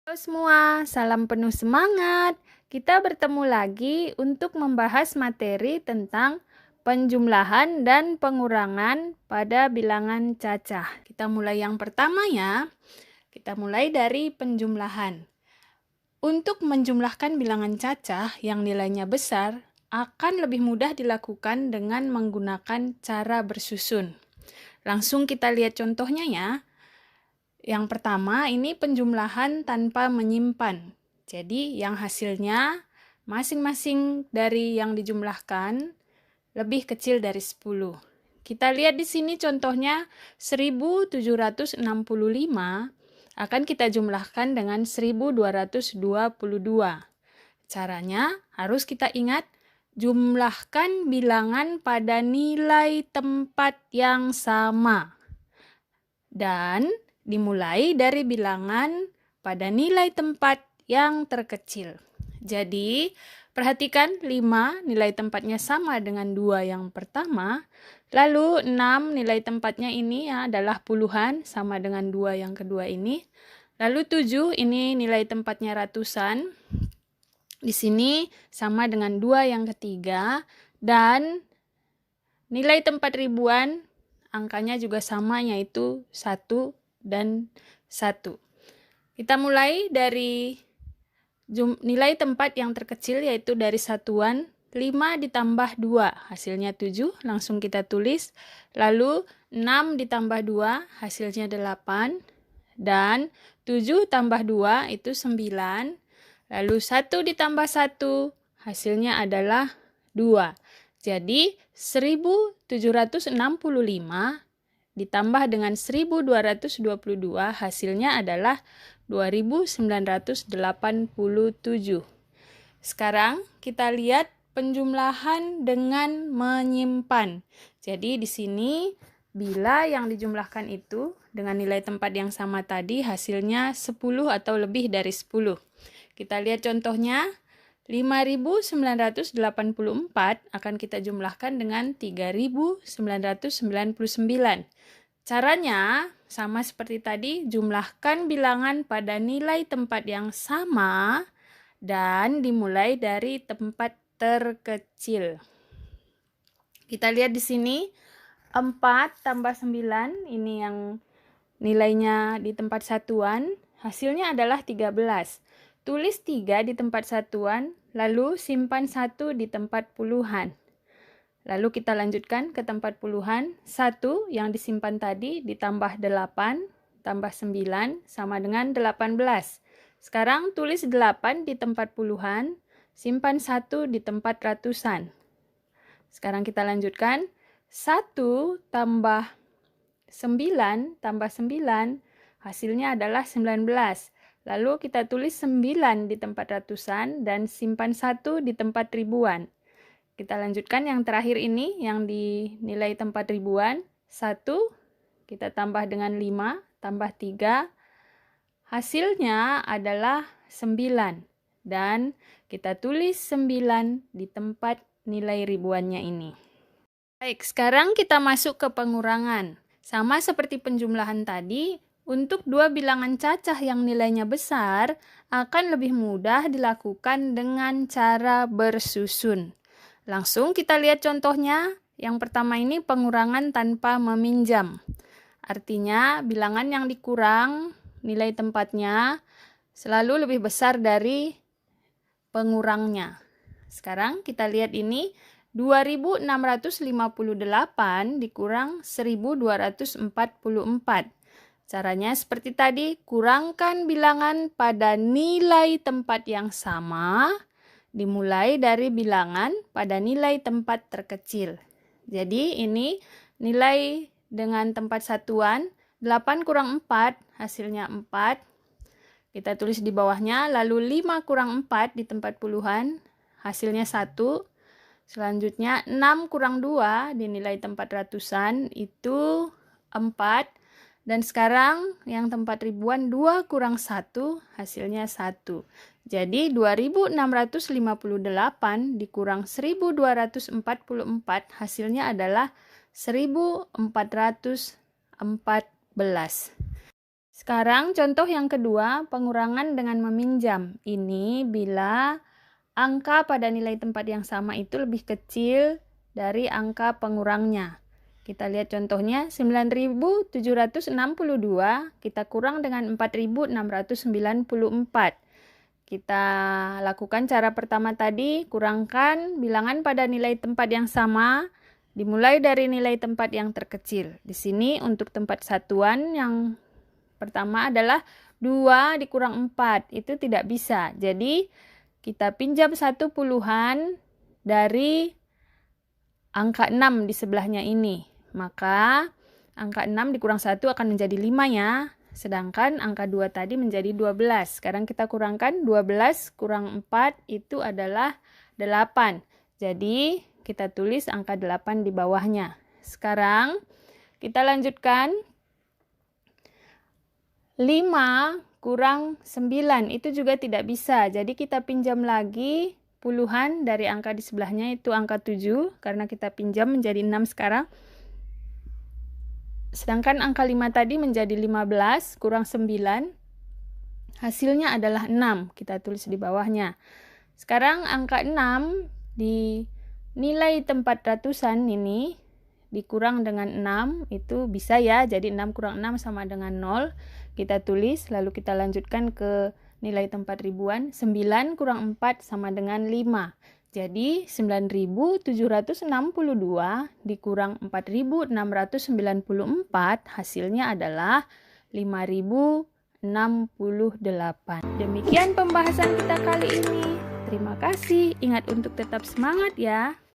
Halo semua, salam penuh semangat. Kita bertemu lagi untuk membahas materi tentang penjumlahan dan pengurangan pada bilangan cacah. Kita mulai yang pertama ya. Kita mulai dari penjumlahan. Untuk menjumlahkan bilangan cacah yang nilainya besar, akan lebih mudah dilakukan dengan menggunakan cara bersusun. Langsung kita lihat contohnya ya. Yang pertama, ini penjumlahan tanpa menyimpan. Jadi, yang hasilnya masing-masing dari yang dijumlahkan lebih kecil dari 10. Kita lihat di sini contohnya 1765 akan kita jumlahkan dengan 1222. Caranya harus kita ingat jumlahkan bilangan pada nilai tempat yang sama. Dan dimulai dari bilangan pada nilai tempat yang terkecil. Jadi, perhatikan 5 nilai tempatnya sama dengan 2 yang pertama. Lalu 6 nilai tempatnya ini adalah puluhan sama dengan 2 yang kedua ini. Lalu 7 ini nilai tempatnya ratusan. Di sini sama dengan 2 yang ketiga. Dan nilai tempat ribuan angkanya juga sama, yaitu 1 dan 1. Kita mulai dari nilai tempat yang terkecil, yaitu dari satuan 5 ditambah 2, hasilnya 7, langsung kita tulis. Lalu 6 ditambah 2, hasilnya 8. Dan 7 tambah 2 itu 9. Lalu 1 ditambah 1, hasilnya adalah 2. Jadi 1765 ditambah dengan 1222 hasilnya adalah 2987. Sekarang kita lihat penjumlahan dengan menyimpan. Jadi di sini bila yang dijumlahkan itu dengan nilai tempat yang sama tadi hasilnya 10 atau lebih dari 10. Kita lihat contohnya. 5.984 akan kita jumlahkan dengan 3.999. Caranya sama seperti tadi, jumlahkan bilangan pada nilai tempat yang sama dan dimulai dari tempat terkecil. Kita lihat di sini 4 tambah 9, ini yang nilainya di tempat satuan, hasilnya adalah 13. Tulis 3 di tempat satuan, lalu simpan 1 di tempat puluhan. Lalu kita lanjutkan ke tempat puluhan. 1 yang disimpan tadi ditambah 8, tambah 9 sama dengan 18. Sekarang tulis 8 di tempat puluhan, simpan 1 di tempat ratusan. Sekarang kita lanjutkan. 1 tambah 9 tambah 9, hasilnya adalah 19. Lalu kita tulis 9 di tempat ratusan dan simpan 1 di tempat ribuan. Kita lanjutkan yang terakhir ini, yang di nilai tempat ribuan. 1 kita tambah dengan 5, tambah 3. Hasilnya adalah 9. Dan kita tulis 9 di tempat nilai ribuannya ini. Baik, sekarang kita masuk ke pengurangan. Sama seperti penjumlahan tadi, untuk dua bilangan cacah yang nilainya besar, akan lebih mudah dilakukan dengan cara bersusun. Langsung kita lihat contohnya. Yang pertama ini pengurangan tanpa meminjam. Artinya bilangan yang dikurang, nilai tempatnya selalu lebih besar dari pengurangnya. Sekarang kita lihat ini, 2.658 dikurang 1.244. Caranya seperti tadi, kurangkan bilangan pada nilai tempat yang sama, dimulai dari bilangan pada nilai tempat terkecil. Jadi ini nilai dengan tempat satuan, 8 kurang 4, hasilnya 4. Kita tulis di bawahnya, lalu 5 kurang 4 di tempat puluhan, hasilnya 1. Selanjutnya 6 kurang 2 di nilai tempat ratusan, itu 4. Dan sekarang yang tempat ribuan 2 kurang 1, hasilnya 1. Jadi 2.658 dikurang 1.244, hasilnya adalah 1.414. Sekarang contoh yang kedua, pengurangan dengan meminjam. Ini bila angka pada nilai tempat yang sama itu lebih kecil dari angka pengurangnya. Kita lihat contohnya, 9.762 kita kurang dengan 4.694. Kita lakukan cara pertama tadi, kurangkan bilangan pada nilai tempat yang sama, dimulai dari nilai tempat yang terkecil. Di sini untuk tempat satuan yang pertama adalah 2 dikurang 4, itu tidak bisa. Jadi kita pinjam 1 puluhan dari angka 6 di sebelahnya ini. Maka angka 6 dikurang 1 akan menjadi 5 ya. Sedangkan angka 2 tadi menjadi 12. Sekarang kita kurangkan 12 kurang 4 itu adalah 8. Jadi kita tulis angka 8 di bawahnya. Sekarang kita lanjutkan. 5 kurang 9 itu juga tidak bisa. Jadi kita pinjam lagi puluhan dari angka di sebelahnya, itu angka 7. Karena kita pinjam menjadi 6 sekarang. Sedangkan angka 5 tadi menjadi 15 kurang 9. Hasilnya adalah 6. Kita tulis di bawahnya. Sekarang angka 6 di nilai tempat ratusan ini dikurang dengan 6, itu bisa ya. Jadi 6 kurang 6 sama dengan 0. Kita tulis, lalu kita lanjutkan ke nilai tempat ribuan. 9 kurang 4 sama dengan 5. Jadi 9.762 dikurang 4.694 hasilnya adalah 5.068. Demikian pembahasan kita kali ini. Terima kasih. Ingat untuk tetap semangat ya.